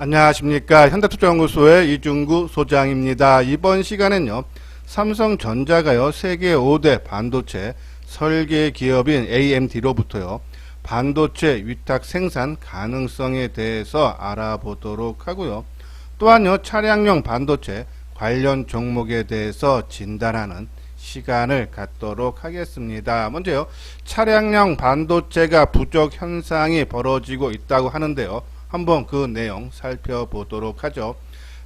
안녕하십니까. 현대투자연구소의 이중구 소장입니다. 이번 시간엔요, 삼성전자가요, 세계 5대 반도체 설계 기업인 AMD로부터요, 반도체 위탁 생산 가능성에 대해서 알아보도록 하고요. 또한요, 차량용 반도체 관련 종목에 대해서 진단하는 시간을 갖도록 하겠습니다. 먼저요, 차량용 반도체가 부족 현상이 벌어지고 있다고 하는데요. 한번 그 내용 살펴보도록 하죠.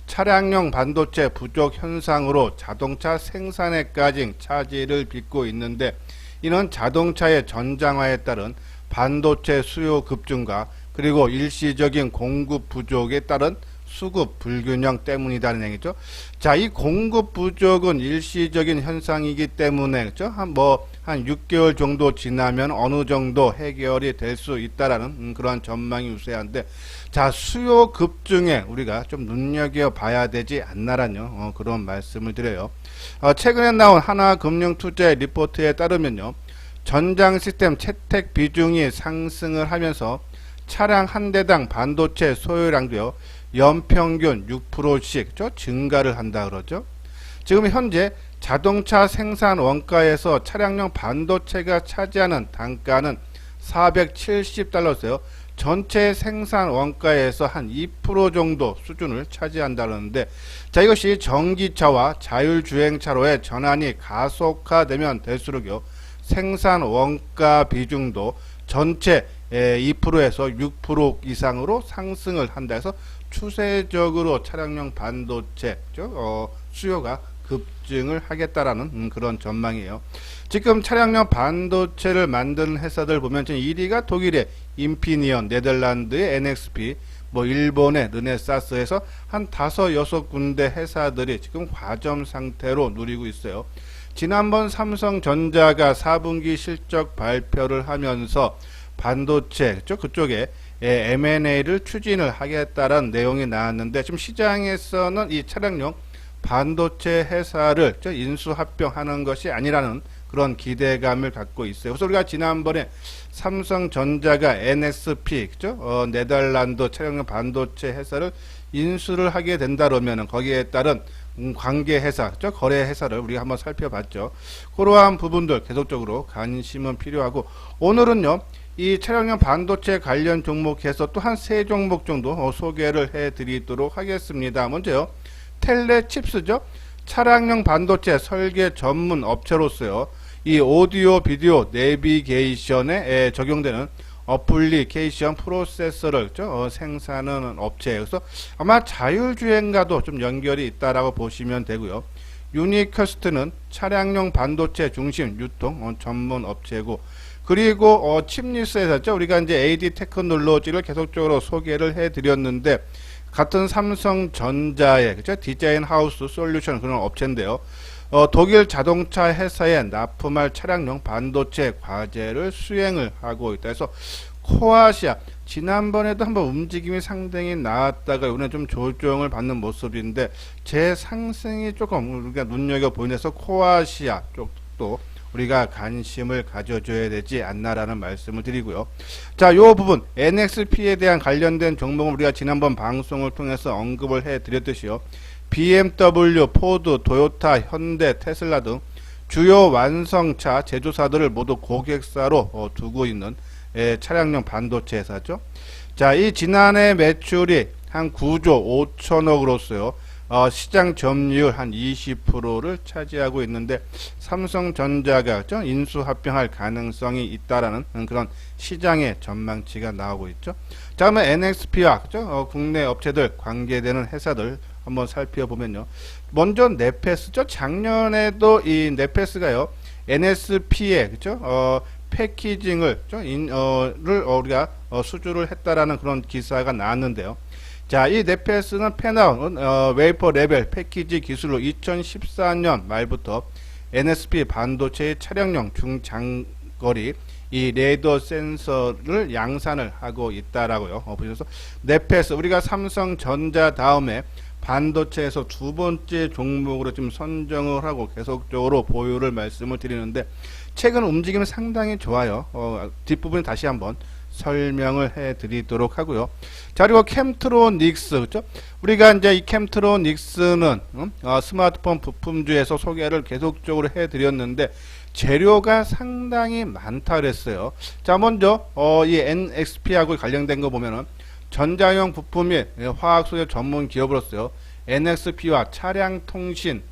차량용 반도체 부족 현상으로 자동차 생산에까지 차질을 빚고 있는데, 이는 자동차의 전장화에 따른 반도체 수요 급증과 그리고 일시적인 공급 부족에 따른 수급 불균형 때문이라는 얘기죠. 자, 이 공급 부족은 일시적인 현상이기 때문에, 그죠? 한 6개월 정도 지나면 어느 정도 해결이 될 수 있다라는 그런 전망이 우세한데, 자, 수요 급증에 우리가 좀 눈여겨봐야 되지 않나라는 그런 말씀을 드려요. 최근에 나온 하나금융투자의 리포트에 따르면요, 전장 시스템 채택 비중이 상승을 하면서 차량 한 대당 반도체 소요량도요, 연평균 6%씩 증가를 한다 그러죠. 지금 현재 자동차 생산 원가에서 차량용 반도체가 차지하는 단가는 470달러세요. 전체 생산 원가에서 한 2% 정도 수준을 차지한다는데, 자, 이것이 전기차와 자율주행차로의 전환이 가속화되면 될수록요, 생산 원가 비중도 전체 2%에서 6% 이상으로 상승을 한다 해서 추세적으로 차량용 반도체 수요가 급증을 하겠다라는 그런 전망이에요. 지금 차량용 반도체를 만드는 회사들 보면 1위가 독일의 인피니언, 네덜란드의 NXP, 일본의 르네사스에서 한 5-6군데 회사들이 지금 과점 상태로 누리고 있어요. 지난번 삼성전자가 4분기 실적 발표를 하면서 반도체 그쪽에 M&A를 추진을 하겠다라는 내용이 나왔는데, 지금 시장에서는 이 차량용 반도체 회사를 인수합병하는 것이 아니라는 그런 기대감을 갖고 있어요. 그래서 우리가 지난번에 삼성전자가 NXP, 네덜란드 차량용 반도체 회사를 인수를 하게 된다 그러면 거기에 따른 관계 회사, 거래 회사를 우리가 한번 살펴봤죠. 그러한 부분들 계속적으로 관심은 필요하고, 오늘은요, 이 차량용 반도체 관련 종목에서 또 한 3종목 정도 소개를 해드리도록 하겠습니다. 먼저요, 텔레칩스죠. 차량용 반도체 설계 전문 업체로서요, 이 오디오 비디오 내비게이션에 적용되는 어플리케이션 프로세서를 생산하는 업체예요. 그래서 아마 자율주행과도 좀 연결이 있다라고 보시면 되고요. 유니커스트는 차량용 반도체 중심 유통 전문 업체고, 그리고 칩니스에서 우리가 이제 AD 테크놀로지를 계속적으로 소개를 해드렸는데, 같은 삼성전자의 디자인 하우스 솔루션 그런 업체인데요. 독일 자동차 회사에 납품할 차량용 반도체 과제를 수행을 하고 있다 해서 코아시아, 지난번에도 한번 움직임이 상당히 나왔다가 이번에 좀 조정을 받는 모습인데, 제 상승이 조금 우리가 눈여겨보면서 코아시아 쪽도 우리가 관심을 가져줘야 되지 않나라는 말씀을 드리고요. 자, 요 부분 NXP에 대한 관련된 종목은 우리가 지난번 방송을 통해서 언급을 해드렸듯이요, BMW, 포드, 토요타, 현대, 테슬라 등 주요 완성차 제조사들을 모두 고객사로 두고 있는 차량용 반도체 회사죠. 자, 이 지난해 매출이 한 9조 5천억으로서요, 시장 점유율 한 20%를 차지하고 있는데, 삼성전자가 인수합병할 가능성이 있다라는 그런 시장의 전망치가 나오고 있죠. 자, 그러면 NXP와 국내 업체들 관계되는 회사들 한번 살펴보면요, 먼저 네페스죠. 작년에도 이 네페스가요, NSP에 패키징을 우리가 수주를 했다라는 그런 기사가 나왔는데요. 자, 이 네페스는 펜아웃 웨이퍼 레벨 패키지 기술로 2014년 말부터 NSP 반도체의 차량용 중장거리 이 레이더 센서를 양산을 하고 있다라고요. 보셔서 네페스, 우리가 삼성전자 다음에 반도체에서 두 번째 종목으로 지금 선정을 하고 계속적으로 보유를 말씀을 드리는데, 최근 움직임이 상당히 좋아요. 뒷부분에 다시 한번 설명을 해드리도록 하고요. 자, 그리고 캠트로닉스, 그죠? 우리가 이제 이 캠트로닉스는 스마트폰 부품주에서 소개를 계속적으로 해드렸는데 재료가 상당히 많다 그랬어요. 자, 먼저 이 NXP하고 관련된 거 보면은 전자용 부품 및 화학소재 전문 기업으로서요. NXP와 차량 통신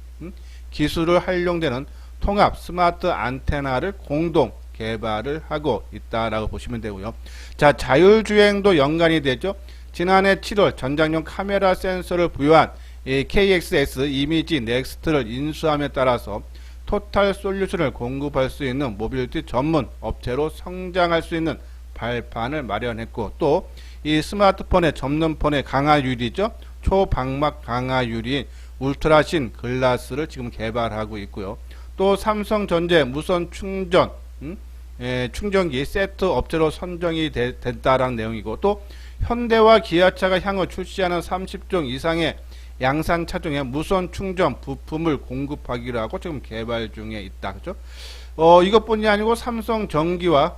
기술을 활용되는 통합 스마트 안테나를 공동 개발을 하고 있다라고 보시면 되고요. 자, 자율주행도 연관이 되죠. 지난해 7월 전장용 카메라 센서를 부여한 이 KXS 이미지 넥스트를 인수함에 따라서 토탈 솔루션을 공급할 수 있는 모빌리티 전문 업체로 성장할 수 있는 발판을 마련했고, 또 이 스마트폰의 접는폰의 강화유리죠. 초방막 강화유리인 울트라신 글라스를 지금 개발하고 있고요. 또 삼성전자 무선 충전 충전기 세트 업체로 선정이 됐다라는 내용이고, 또 현대와 기아차가 향후 출시하는 30종 이상의 양산 차종의 무선 충전 부품을 공급하기로 하고 지금 개발 중에 있다. 그죠? 이것뿐이 아니고 삼성전기와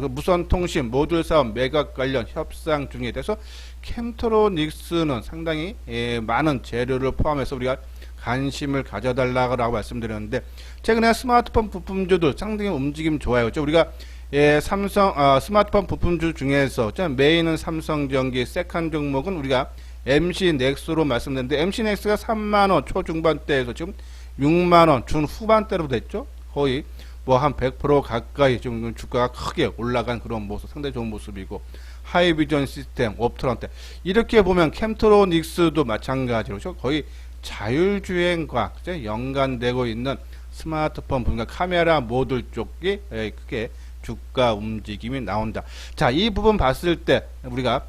무선 통신 모듈 사업 매각 관련 협상 중에 돼서 캠트로닉스는 상당히 많은 재료를 포함해서 우리가 관심을 가져달라고 말씀드렸는데, 최근에 스마트폰 부품주들 상당히 움직임 좋아요. 그렇죠? 우리가 스마트폰 부품주 중에서 메인은 삼성전기, 세컨 종목은 우리가 MC넥스로 말씀드렸는데, MC넥스가 3만원 초중반대에서 지금 6만원 중후반대로 됐죠. 거의 뭐 한 100% 가까이 좀 주가가 크게 올라간 그런 모습, 상당히 좋은 모습이고, 하이비전 시스템, 옵트론테 이렇게 보면 캠트로닉스도 마찬가지로 거의 자율주행과 연관되고 있는 스마트폰 분과 카메라 모듈 쪽이 크게 주가 움직임이 나온다. 자, 이 부분 봤을 때 우리가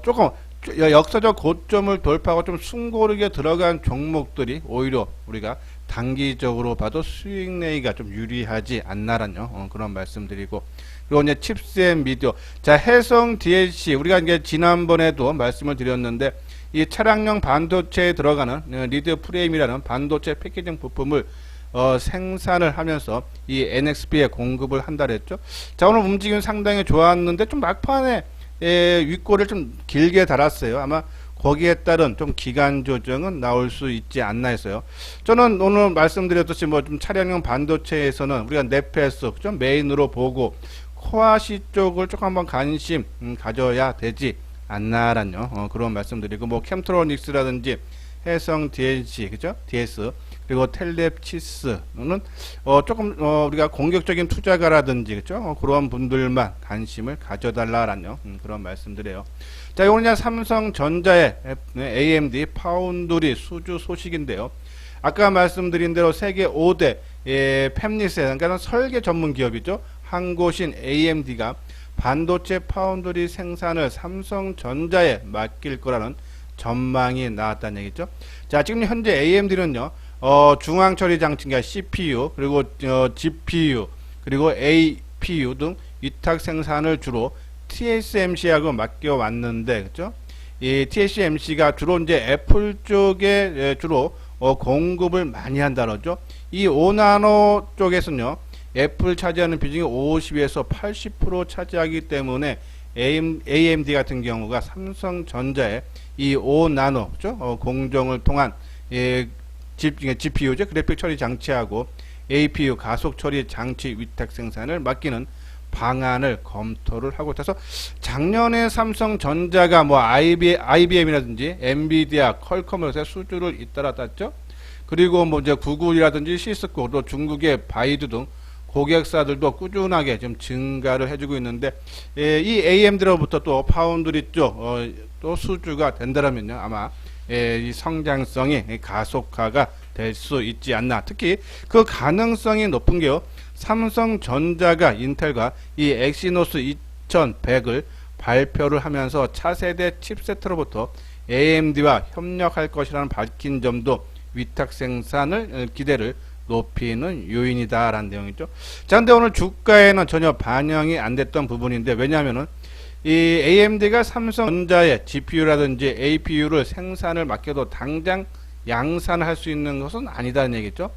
조금 역사적 고점을 돌파하고 좀 숨고르게 들어간 종목들이 오히려 우리가 단기적으로 봐도 수익 내기가 좀 유리하지 않나라는 그런 말씀드리고, 그리고 이제 칩셋 미디어, 자, 해성 DLC 우리가 이제 지난번에도 말씀을 드렸는데, 이 차량용 반도체에 들어가는 리드 프레임이라는 반도체 패키징 부품을 생산을 하면서 이 NXP에 공급을 한다 그랬죠. 자, 오늘 움직임 상당히 좋았는데 좀 막판에 윗골을 좀 길게 달았어요. 아마 거기에 따른 좀 기간 조정은 나올 수 있지 않나 했어요. 저는 오늘 말씀드렸듯이 뭐 좀 차량용 반도체에서는 우리가 넷패스 좀 메인으로 보고 코아시 쪽을 조금 한번 관심 가져야 되지 않나라는 그런 말씀드리고, 뭐 캠트로닉스라든지 해성 DLC, 그죠? DS, 그리고 텔렙치스는 조금 우리가 공격적인 투자가라든지, 그죠? 그런 분들만 관심을 가져달라라는 그런 말씀드려요. 자, 이거는 이제 삼성전자의 AMD 파운드리 수주 소식인데요. 아까 말씀드린 대로 세계 5대 팹리스, 그러니까 설계 전문 기업이죠. 한곳인 AMD가 반도체 파운드리 생산을 삼성전자에 맡길 거라는 전망이 나왔다는 얘기죠. 자, 지금 현재 AMD는요, 중앙 처리 장치, 그러니까 CPU, 그리고 GPU, 그리고 APU 등 위탁 생산을 주로 TSMC하고 맡겨왔는데, 그죠? 이 TSMC가 주로 이제 애플 쪽에 주로 공급을 많이 한다 그러죠. 이 5나노 쪽에서는요, 애플 차지하는 비중이 50에서 80% 차지하기 때문에 AMD 같은 경우가 삼성전자의 이 5나노, 그죠? 공정을 통한 GPU죠. 그래픽 처리 장치하고 APU 가속 처리 장치 위탁 생산을 맡기는 방안을 검토를 하고 있어서, 작년에 삼성전자가 뭐 IBM이라든지 엔비디아, 퀄컴으로서 수주를 잇따라 땄죠. 그리고 뭐 이제 구글이라든지 시스코, 또 중국의 바이두 등 고객사들도 꾸준하게 좀 증가를 해주고 있는데, 이 AMD로부터 또 파운드리 쪽 또 수주가 된다면요, 아마 이 성장성이 가속화가 될 수 있지 않나. 특히 그 가능성이 높은 게요, 삼성전자가 인텔과 이 엑시노스 2100을 발표를 하면서 차세대 칩세트로부터 AMD와 협력할 것이라는 밝힌 점도 위탁 생산을 기대를 높이는 요인이다라는 내용이죠. 자, 근데 오늘 주가에는 전혀 반영이 안 됐던 부분인데, 왜냐하면은 이 AMD가 삼성전자의 GPU라든지 APU를 생산을 맡겨도 당장 양산을 할 수 있는 것은 아니다는 얘기죠.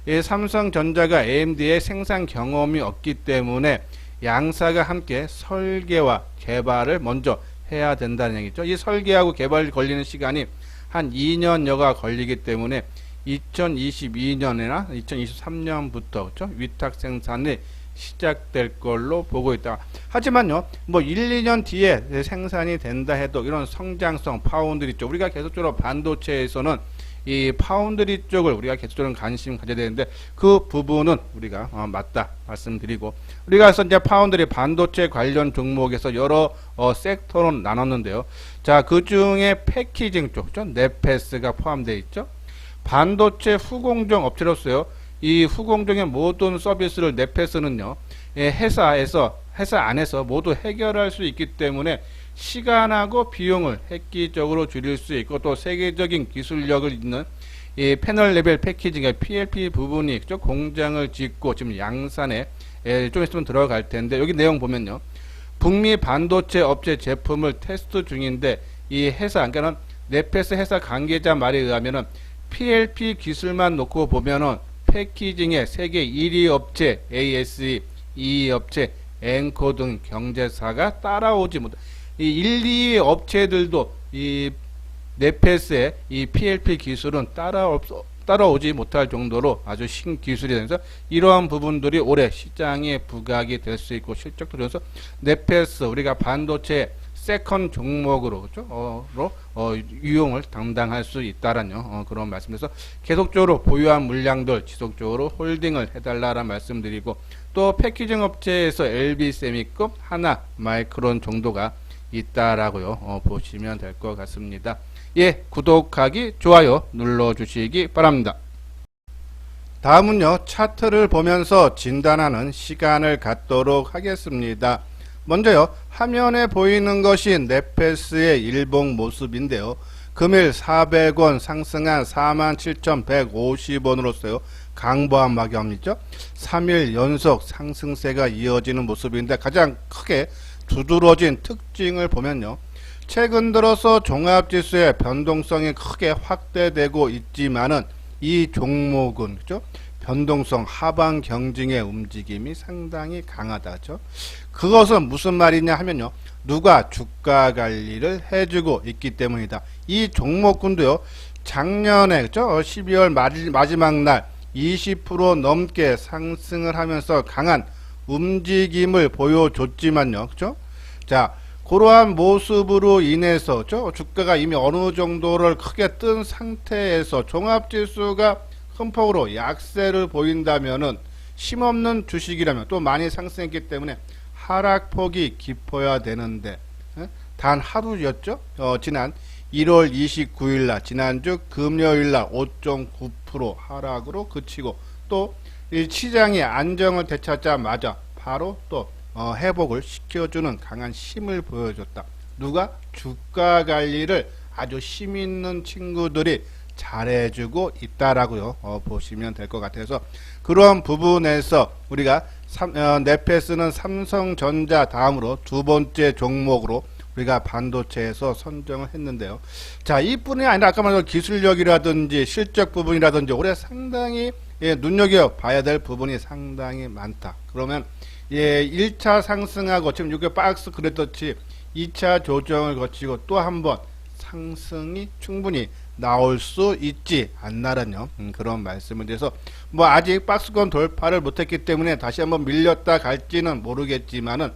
이 삼성전자가 AMD의 생산 경험이 없기 때문에 양사가 함께 설계와 개발을 먼저 해야 된다는 얘기죠. 이 설계하고 개발 걸리는 시간이 한 2년여가 걸리기 때문에 2022년이나 2023년부터 그렇죠? 위탁 생산이 시작될 걸로 보고 있다. 하지만요, 뭐 1, 2년 뒤에 생산이 된다 해도 이런 성장성 파운드리 쪽, 우리가 계속적으로 반도체에서는 이 파운드리 쪽을 우리가 계속적으로 관심 가져야 되는데 그 부분은 우리가 맞다 말씀드리고, 우리가 그래서 이제 파운드리 반도체 관련 종목에서 여러 섹터로 나눴는데요. 자, 그 중에 패키징 쪽, 네페스가 포함되어 있죠. 반도체 후공정 업체로서요. 이 후공정의 모든 서비스를 네페스는요, 회사 안에서 모두 해결할 수 있기 때문에 시간하고 비용을 획기적으로 줄일 수 있고, 또 세계적인 기술력을 있는 이 패널 레벨 패키징의 PLP 부분이 있죠. 공장을 짓고 지금 양산에 좀 있으면 들어갈 텐데, 여기 내용 보면요, 북미 반도체 업체 제품을 테스트 중인데, 이 회사, 그러니까는 네페스 회사 관계자 말에 의하면은 PLP 기술만 놓고 보면은 패키징의 세계 1위 업체 ASE, 2위 업체 엔코 등 경제사가 따라오지 못. 이 1, 2위 업체들도 이 네페스의 이 PLP 기술은 따라오지 못할 정도로 아주 신기술이 되면서 이러한 부분들이 올해 시장에 부각이 될 수 있고, 실적도 그래서 네페스 우리가 반도체 세컨 종목으로 그렇죠? 유용을 담당할 수 있다라는 그런 말씀에서 계속적으로 보유한 물량들 지속적으로 홀딩을 해달라는 말씀드리고, 또 패키징 업체에서 LB세미급, 하나, 마이크론 정도가 있다라고요. 보시면 될 것 같습니다. 예, 구독하기, 좋아요 눌러주시기 바랍니다. 다음은요, 차트를 보면서 진단하는 시간을 갖도록 하겠습니다. 먼저요, 화면에 보이는 것이 네페스의 일봉 모습인데요. 금일 400원 상승한 47,150원으로서요 강보한 막염이죠. 3일 연속 상승세가 이어지는 모습인데, 가장 크게 두드러진 특징을 보면요, 최근 들어서 종합지수의 변동성이 크게 확대되고 있지만은 이 종목은 그죠? 변동성 하방 경직의 움직임이 상당히 강하다죠. 그것은 무슨 말이냐 하면요, 누가 주가 관리를 해주고 있기 때문이다. 이 종목군도요, 작년에 그죠? 12월 마지막 날 20% 넘게 상승을 하면서 강한 움직임을 보여줬지만요, 그죠? 자, 그러한 모습으로 인해서 그죠? 주가가 이미 어느 정도를 크게 뜬 상태에서 종합지수가 큰 폭으로 약세를 보인다면은, 힘없는 주식이라면 또 많이 상승했기 때문에 하락폭이 깊어야 되는데, 단 하루였죠. 지난 1월 29일 날, 지난주 금요일 날 5.9% 하락으로 그치고, 또 이 시장이 안정을 되찾자마자 바로 또 회복을 시켜주는 강한 힘을 보여줬다. 누가? 주가 관리를 아주 힘 있는 친구들이 잘해주고 있다라고요. 보시면 될 것 같아서, 그런 부분에서 우리가 네페스는 삼성전자 다음으로 두 번째 종목으로 우리가 반도체에서 선정을 했는데요. 자, 이뿐이 아니라 아까 말한 기술력이라든지 실적 부분이라든지 올해 상당히 눈여겨 봐야 될 부분이 상당히 많다. 그러면 1차 상승하고 지금 이게 박스 그랬듯이 2차 조정을 거치고 또 한번 상승이 충분히 나올 수 있지 않나라뇨. 그런 말씀을 드려서, 뭐 아직 박스권 돌파를 못했기 때문에 다시 한번 밀렸다 갈지는 모르겠지만은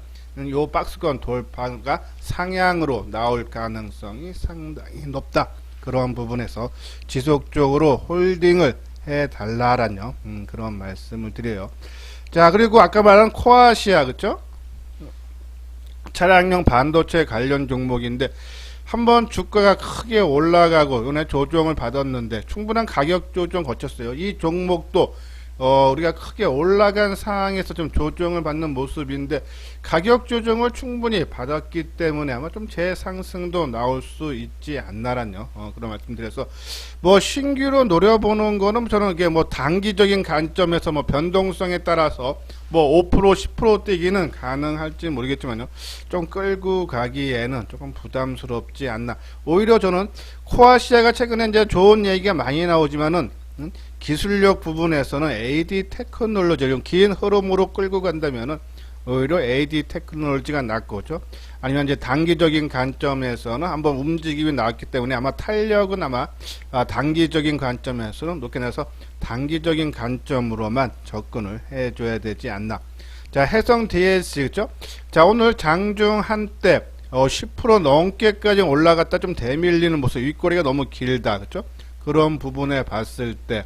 요 박스권 돌파가 상향으로 나올 가능성이 상당히 높다. 그런 부분에서 지속적으로 홀딩을 해 달라라뇨. 그런 말씀을 드려요. 자, 그리고 아까 말한 코아시아 그쵸? 차량용 반도체 관련 종목인데, 한번 주가가 크게 올라가고 이번에 조정을 받았는데 충분한 가격 조정 거쳤어요. 이 종목도 우리가 크게 올라간 상황에서 좀 조정을 받는 모습인데, 가격 조정을 충분히 받았기 때문에 아마 좀 재상승도 나올 수 있지 않나라뇨. 그런 말씀드려서, 뭐 신규로 노려보는 거는 저는 이게 뭐 단기적인 관점에서 뭐 변동성에 따라서 뭐 5% 10% 뛰기는 가능할지 모르겠지만요, 좀 끌고 가기에는 조금 부담스럽지 않나. 오히려 저는 코아시아가 최근에 이제 좋은 얘기가 많이 나오지만은 기술력 부분에서는 AD 테크놀로지 긴 흐름으로 끌고 간다면은 오히려 AD 테크놀로지가 낫고, 그죠? 아니면 이제 단기적인 관점에서는 한번 움직임이 나왔기 때문에 아마 탄력은 아마 단기적인 관점에서는 높게 내서 단기적인 관점으로만 접근을 해줘야 되지 않나. 자, 해성 DS, 그죠? 자, 오늘 장중 한때 10% 넘게까지 올라갔다 좀 대밀리는 모습, 윗꼬리가 너무 길다, 그죠? 그런 부분에 봤을 때,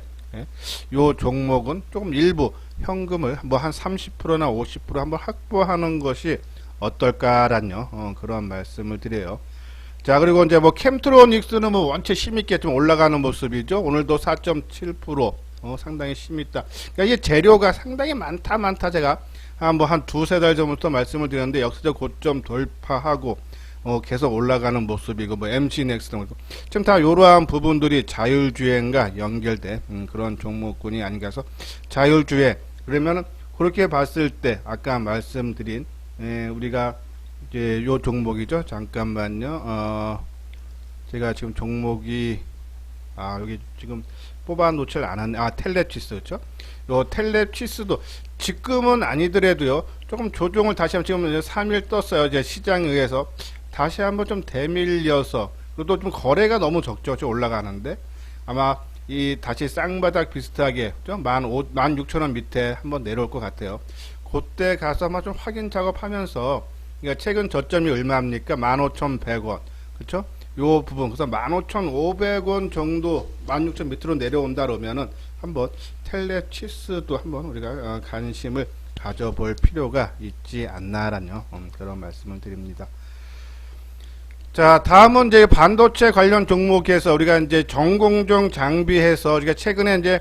요 종목은 조금 일부 현금을 뭐 한 30%나 50% 한번 확보하는 것이 어떨까라는 그런 말씀을 드려요. 자, 그리고 이제 뭐 캠트로닉스는 뭐 원체 힘있게 좀 올라가는 모습이죠. 오늘도 4.7% 상당히 힘있다. 그러니까 이게 재료가 상당히 많다 제가 한 두세 달 전부터 말씀을 드렸는데 역사적 고점 돌파하고 계속 올라가는 모습이고, 뭐 MC넥스도 그렇고 지금 다 이러한 부분들이 자율주행과 연결된 그런 종목군이 아닌가 해서, 자율주행 그러면은 그렇게 봤을 때 아까 말씀드린 우리가 이제 요 종목이죠. 잠깐만요. 제가 지금 종목이 여기 지금 뽑아 놓질 않았네. 텔레치스, 그렇죠? 요 텔레치스도 지금은 아니더라도요, 조금 조정을 다시 한번, 지금 3일 떴어요. 이제 시장에 의해서 다시 한번 좀 대밀려서, 그래도 좀 거래가 너무 적죠. 좀 올라가는데 아마 이 다시 쌍바닥 비슷하게 16,000원 밑에 한번 내려올 것 같아요. 그때 가서 아마 좀 확인 작업하면서, 그러니까 최근 저점이 얼마입니까? 15,100원, 그렇죠? 요 부분, 그래서 15,500원 정도, 16,000 밑으로 내려온다 그러면은 한번 텔레치스도 한번 우리가 관심을 가져볼 필요가 있지 않나라는 그런 말씀을 드립니다. 자, 다음은 이제 반도체 관련 종목에서 우리가 이제 전공정 장비해서 우리가 최근에 이제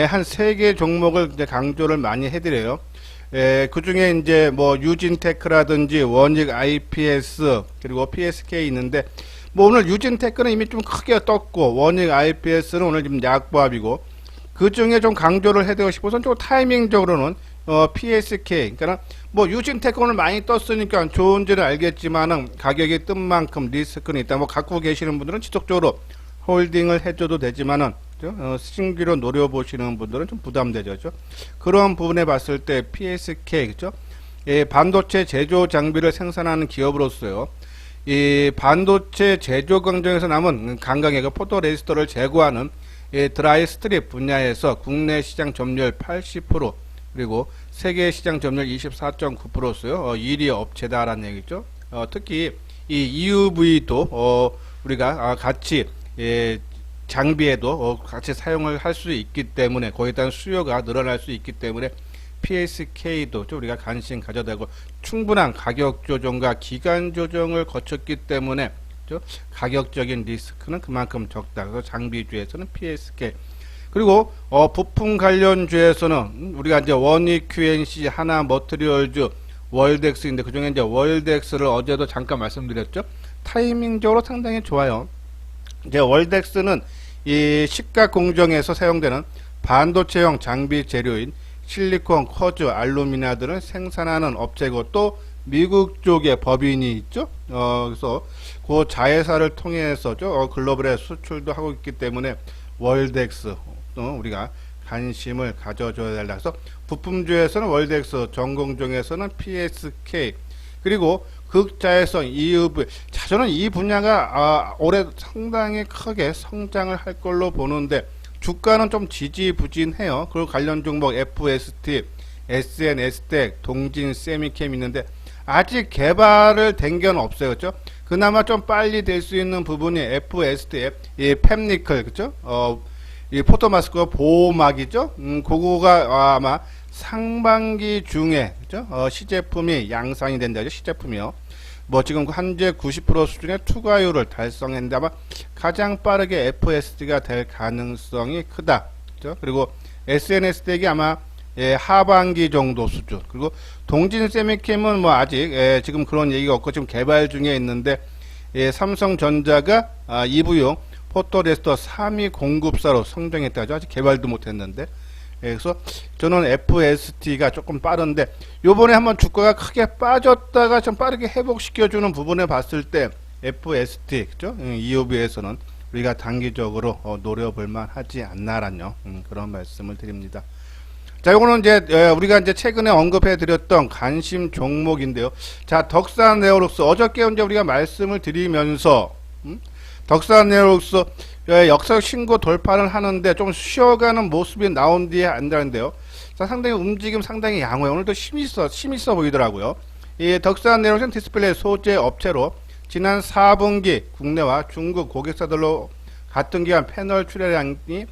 한 3개 종목을 이제 강조를 많이 해드려요. 그 중에 이제 뭐 유진테크라든지 원익 IPS 그리고 PSK 있는데, 뭐 오늘 유진테크는 이미 좀 크게 떴고 원익 IPS는 오늘 지금 약보합이고, 그 중에 좀 강조를 해드리고 싶어서 좀 타이밍적으로는 PSK, 그러니까 뭐 유진테크 오늘 많이 떴으니까 좋은지는 알겠지만은 가격이 뜬 만큼 리스크는 있다. 뭐 갖고 계시는 분들은 지속적으로 홀딩을 해줘도 되지만은 신규로 노려보시는 분들은 좀 부담되죠. 그렇죠? 그런 부분에 봤을 때 PSK, 그죠? 반도체 제조 장비를 생산하는 기업으로서요, 이 반도체 제조 공정에서 남은 강강의 포토레지스터를 제거하는 드라이 스트립 분야에서 국내 시장 점유율 80%, 그리고 세계 시장 점유율 24.9%였어요. 1위 업체다라는 얘기죠. 특히 이 EUV도 우리가 같이 장비에도 같이 사용을 할 수 있기 때문에, 거기에 따른 수요가 늘어날 수 있기 때문에 PSK도 좀 우리가 관심 가져야 되고, 충분한 가격 조정과 기간 조정을 거쳤기 때문에 가격적인 리스크는 그만큼 적다. 그래서 장비주에서는 PSK. 그리고 부품 관련주에서는 우리가 이제 원익 QNC, 하나 머트리얼즈, 월덱스인데, 그 중에 이제 월덱스를 어제도 잠깐 말씀드렸죠. 타이밍적으로 상당히 좋아요. 이제 월덱스는 이 식각 공정에서 사용되는 반도체형 장비 재료인 실리콘, 쿼즈, 알루미나 등을 생산하는 업체고, 또 미국 쪽에 법인이 있죠. 그래서 그 자회사를 통해서죠, 글로벌에 수출도 하고 있기 때문에 월덱스 우리가 관심을 가져줘야 된다. 그래서 부품주에서는 월덱스, 전공정에서는 PSK, 그리고 극자회선, EUV. 자, 저는 이 분야가 올해 상당히 크게 성장을 할 걸로 보는데, 주가는 좀 지지부진해요. 그리고 관련 종목 FST, SN, STEC, 동진, 세미캠 있는데 아직 개발을 된 건 없어요. 그렇죠? 그나마 좀 빨리 될 수 있는 부분이 FST, 이 팹니클, 그렇죠? 이 포토마스크 보호막이죠. 그거가 아마 상반기 중에, 그죠? 시제품이 양산이 된다죠. 시제품이요. 뭐 지금 현재 90% 수준의 투과율을 달성했는데 아마 가장 빠르게 FSD가 될 가능성이 크다. 그죠? 그리고 SNS 덱이 아마 하반기 정도 수준. 그리고 동진 세미캠은 뭐 아직 지금 그런 얘기가 없고 지금 개발 중에 있는데, 삼성전자가 EV용 포토레지스터 3위 공급사로 성장했다죠. 아직 개발도 못했는데. 그래서 저는 FST가 조금 빠른데, 요번에 한번 주가가 크게 빠졌다가 좀 빠르게 회복시켜주는 부분에 봤을 때 FST, 그죠? EUV에서는 우리가 단기적으로 노려볼만 하지 않나라는 그런 말씀을 드립니다. 자, 요거는 이제 우리가 이제 최근에 언급해 드렸던 관심 종목인데요. 자, 덕산 네오록스 어저께 이제 우리가 말씀을 드리면서 덕산 네오록스 역사적 신고 돌파를 하는데 좀 쉬어가는 모습이 나온 뒤에 안다는데요. 자, 상당히 움직임 상당히 양호해. 오늘도 힘있어 보이더라고요. 이 덕산 네오록스 디스플레이 소재 업체로 지난 4분기 국내와 중국 고객사들로 같은 기간 패널 출하량이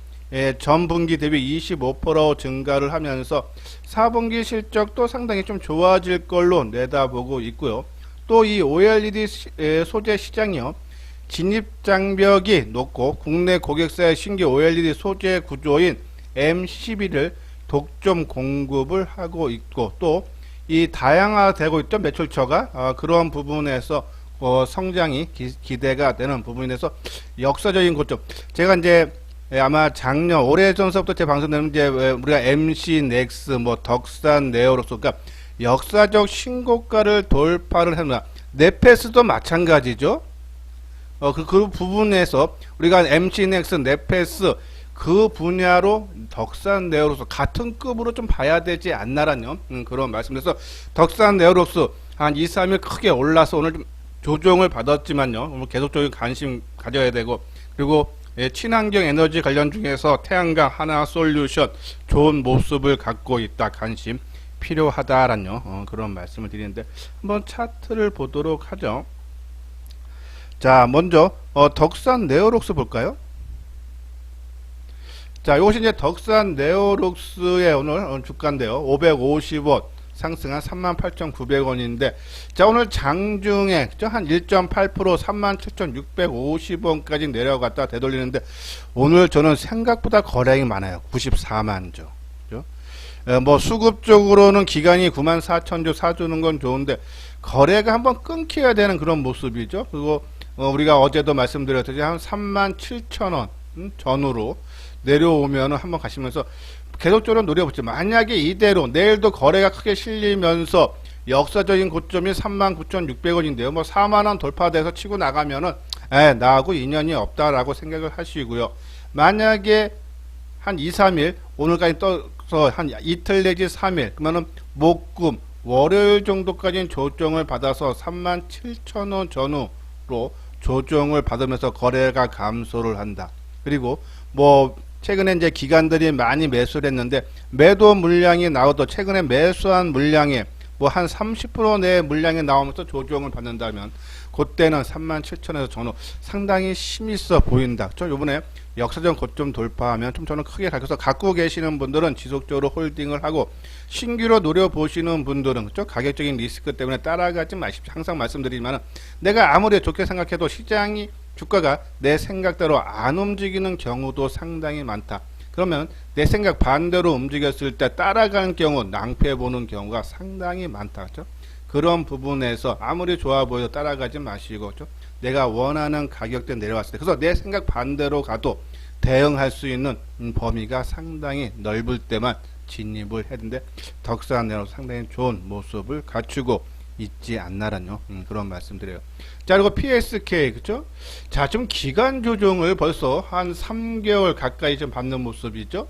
전분기 대비 25% 증가를 하면서 4분기 실적도 상당히 좀 좋아질 걸로 내다보고 있고요. 또 이 OLED 소재 시장이요. 진입 장벽이 높고 국내 고객사의 신규 OLED 소재 구조인 M12를 독점 공급을 하고 있고 또 이 다양화되고 있던 매출처가 그런 부분에서 성장이 기대가 되는 부분에서 역사적인 고점. 제가 이제 아마 작년 오래전서부터 제 방송 내는 이제 우리가 MC 넥스 뭐 덕산 네오록스 그러니까 역사적 신고가를 돌파를 했나. 네페스도 마찬가지죠. 그 부분에서 우리가 MC 넥스 네페스 그 분야로 덕산 네오록스 같은 급으로 좀 봐야 되지 않나라는 그런 말씀드려서 덕산 네오록스 한 2, 3일 크게 올라서 오늘 좀 조정을 받았지만요. 오늘 계속적인 관심 가져야 되고 그리고 친환경 에너지 관련 중에서 태양광 하나솔루션 좋은 모습을 갖고 있다. 관심 필요하다라는 그런 말씀을 드리는데 한번 차트를 보도록 하죠. 자, 먼저 덕산 네오록스 볼까요? 자, 이것이 이제 덕산 네오록스의 오늘 주가인데요. 550원 상승한 38,900원인데 자, 오늘 장중에 한 1.8% 37,650원까지 내려갔다 되돌리는데 오늘 저는 생각보다 거래량이 많아요. 94만 주. 뭐 수급적으로는 기간이 94,000주 사주는 건 좋은데 거래가 한번 끊겨야 되는 그런 모습이죠. 그리고 우리가 어제도 말씀드렸듯이 한 37,000원 전후로 내려오면은 한번 가시면서 계속적으로 노려보죠. 만약에 이대로 내일도 거래가 크게 실리면서 역사적인 고점이 39,600원인데요. 뭐 4만원 돌파돼서 치고 나가면은 나하고 인연이 없다라고 생각을 하시고요. 만약에 한 2, 3일 오늘까지 떠서 한 이틀 내지 3일 그러면은 목금 월요일 정도까지는 조정을 받아서 37,000원 전후로 조정을 받으면서 거래가 감소를 한다. 그리고 뭐 최근에 이제 기관들이 많이 매수를 했는데 매도 물량이 나오도 최근에 매수한 물량에 뭐 한 30% 내 물량이 나오면서 조정을 받는다면 그때는 37,000원에서 전후 상당히 힘있어 보인다. 좀 요번에 역사적 고점 돌파하면 좀 저는 크게 가져서 갖고 계시는 분들은 지속적으로 홀딩을 하고 신규로 노려보시는 분들은 그렇죠? 가격적인 리스크 때문에 따라가지 마십시오. 항상 말씀드리지만 내가 아무리 좋게 생각해도 시장이 주가가 내 생각대로 안 움직이는 경우도 상당히 많다. 그러면 내 생각 반대로 움직였을 때 따라가는 경우 낭패 보는 경우가 상당히 많다. 그렇죠? 그런 부분에서 아무리 좋아 보여도 따라가지 마시고 그렇죠? 내가 원하는 가격대 내려왔을 때 그래서 내 생각 반대로 가도 대응할 수 있는 범위가 상당히 넓을 때만 진입을 했는데 덕산 내로 상당히 좋은 모습을 갖추고 있지 않나라뇨. 그런 말씀드려요. 자, 그리고 PSK 그죠? 자, 지금 기간 조정을 벌써 한 3개월 가까이 좀 받는 모습이죠.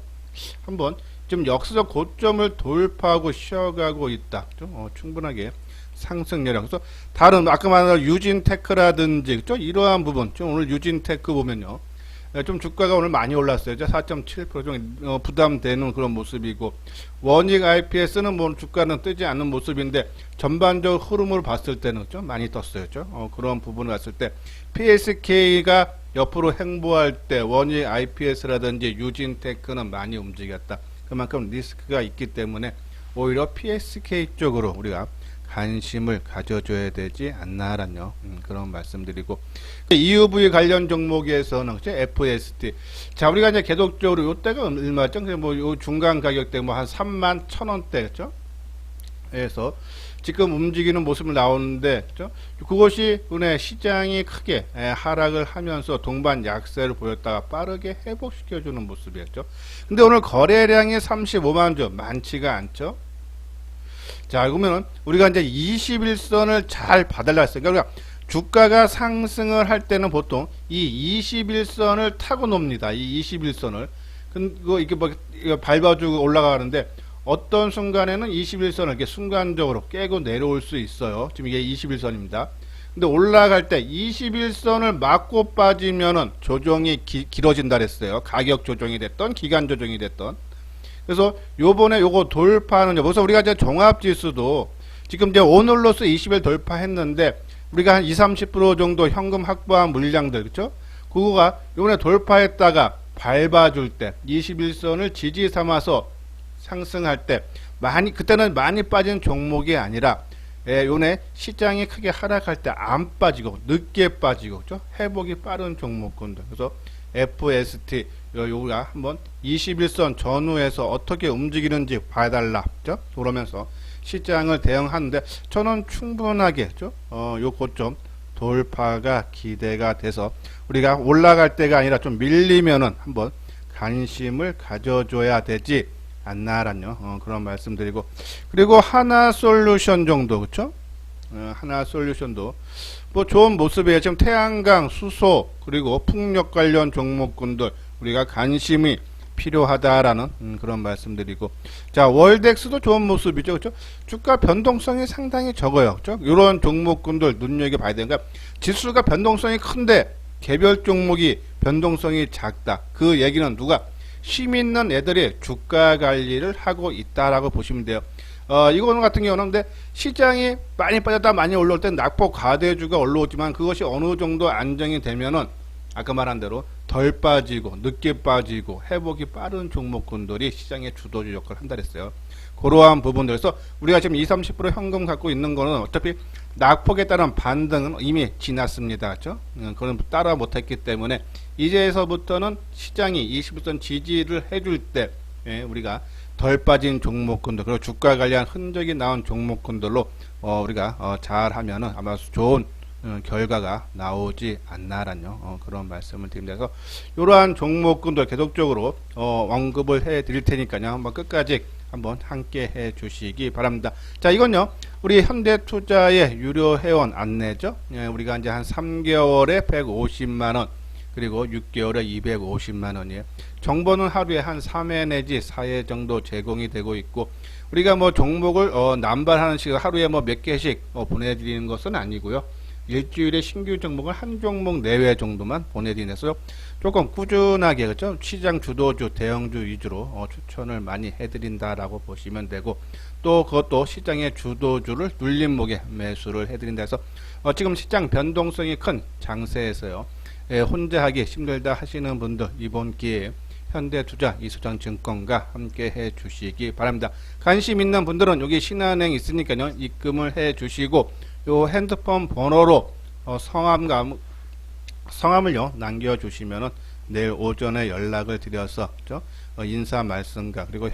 한번 좀 역사적 고점을 돌파하고 쉬어가고 있다. 충분하게 상승 여력. 그래서 다른 아까 말한 유진테크라든지 그죠? 이러한 부분 좀 오늘 유진테크 보면요. 좀 주가가 오늘 많이 올랐어요. 4.7% 부담되는 그런 모습이고 원익 IPS는 뭐 주가는 뜨지 않는 모습인데 전반적 흐름을 봤을 때는 좀 많이 떴어요. 그런 부분을 봤을 때 PSK가 옆으로 행보할 때 원익 IPS라든지 유진테크는 많이 움직였다. 그만큼 리스크가 있기 때문에 오히려 PSK 쪽으로 우리가 관심을 가져줘야 되지 않나라는 그런 말씀드리고 EUV 관련 종목에서는 그쵸? FST 자 우리가 이제 계속적으로 요때가 얼마죠? 뭐 요 중간 가격대 뭐 한 31,000원대 그죠? 에서 지금 움직이는 모습을 나오는데 그죠? 그것이 은혜 시장이 크게 하락을 하면서 동반 약세를 보였다가 빠르게 회복시켜주는 모습이었죠. 근데 오늘 거래량이 35만 주 많지가 않죠. 자, 그러면은 우리가 이제 21선을 잘 받으려 했어요. 그러니까 주가가 상승을 할 때는 보통 이 21선을 타고 놉니다. 이 21선을. 그리고 이게 뭐 밟아주고 올라가는데 어떤 순간에는 21선을 이렇게 순간적으로 깨고 내려올 수 있어요. 지금 이게 21선입니다. 근데 올라갈 때 21선을 맞고 빠지면은 조정이 길어진다 그랬어요. 가격 조정이 됐던 기간 조정이 됐던. 그래서 요번에 요거 돌파하는 여기서 우리가 이제 종합지수도 지금 이제 오늘로서 20일 돌파했는데 우리가 한 20-30% 정도 현금 확보한 물량들 그쵸? 그거가 요번에 돌파했다가 밟아줄 때 21선을 지지 삼아서 상승할 때 그때는 많이 빠진 종목이 아니라 요번에 시장이 크게 하락할 때 안 빠지고 늦게 빠지고 그죠? 회복이 빠른 종목군들. 그래서 FST 요가 한번 21선 전후에서 어떻게 움직이는지 봐달라 그죠? 그러면서 시장을 대응하는데 저는 충분하게 그죠? 요 고점 돌파가 기대가 돼서 우리가 올라갈 때가 아니라 좀 밀리면은 한번 관심을 가져줘야 되지 않나라는 그런 말씀드리고, 그리고 하나솔루션 정도 그쵸? 하나솔루션도 뭐 좋은 모습이에요. 지금 태양광, 수소 그리고 풍력 관련 종목군들 우리가 관심이 필요하다라는 그런 말씀드리고, 자 월덱스도 좋은 모습이죠. 그쵸? 주가 변동성이 상당히 적어요. 그쵸? 이런 종목군들 눈여겨봐야 되니까 지수가 변동성이 큰데 개별 종목이 변동성이 작다. 그 얘기는 누가 힘 있는 애들이 주가 관리를 하고 있다라고 보시면 돼요. 이거는 같은 경우는 근데 시장이 많이 빠졌다 많이 올라올 때 낙폭 과대주가 올라오지만 그것이 어느 정도 안정이 되면은 아까 말한 대로 덜 빠지고 늦게 빠지고 회복이 빠른 종목군들이 시장의 주도주 역할을 한다 그랬어요. 그러한 부분들에서 우리가 지금 20-30% 현금 갖고 있는 거는 어차피 낙폭에 따른 반등은 이미 지났습니다. 그렇죠? 그건 따라 못했기 때문에 이제서부터는 시장이 20선 지지를 해줄 때 우리가 덜 빠진 종목군들 그리고 주가 관련 흔적이 나온 종목군들로 우리가 잘하면은 아마 좋은 결과가 나오지 않나라는 그런 말씀을 드립니다. 그래서 이러한 종목군들 계속적으로 언급을 해 드릴 테니까요. 한번 끝까지 한번 함께 해 주시기 바랍니다. 자, 이건요 우리 현대투자의 유료 회원 안내죠. 우리가 이제 한 3개월에 150만원 그리고 6개월에 250만원이에요. 정보는 하루에 한 3회 내지 4회 정도 제공이 되고 있고, 우리가 뭐 종목을 남발하는 식으로 하루에 뭐 몇 개씩 보내드리는 것은 아니고요. 일주일에 신규 종목을 한 종목 내외 정도만 보내드리면서 조금 꾸준하게 그렇죠? 시장 주도주, 대형주 위주로 추천을 많이 해드린다라고 보시면 되고, 또 그것도 시장의 주도주를 눌림목에 매수를 해드린다 해서 지금 시장 변동성이 큰 장세에서요. 혼자 하기 힘들다 하시는 분들 이번 기회에 현대투자 이수장증권과 함께 해 주시기 바랍니다. 관심 있는 분들은 여기 신한은행 있으니까요. 입금을 해 주시고 요 핸드폰 번호로 성함을요 남겨 주시면은 내일 오전에 연락을 드려서 인사 말씀과 그리고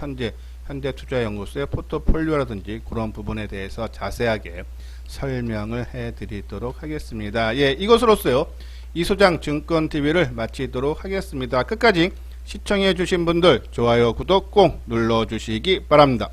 현대투자연구소의 포트폴리오라든지 그런 부분에 대해서 자세하게 설명을 해 드리도록 하겠습니다. 예, 이것으로서요 이소장 증권TV를 마치도록 하겠습니다. 끝까지 시청해 주신 분들 좋아요 구독 꼭 눌러 주시기 바랍니다.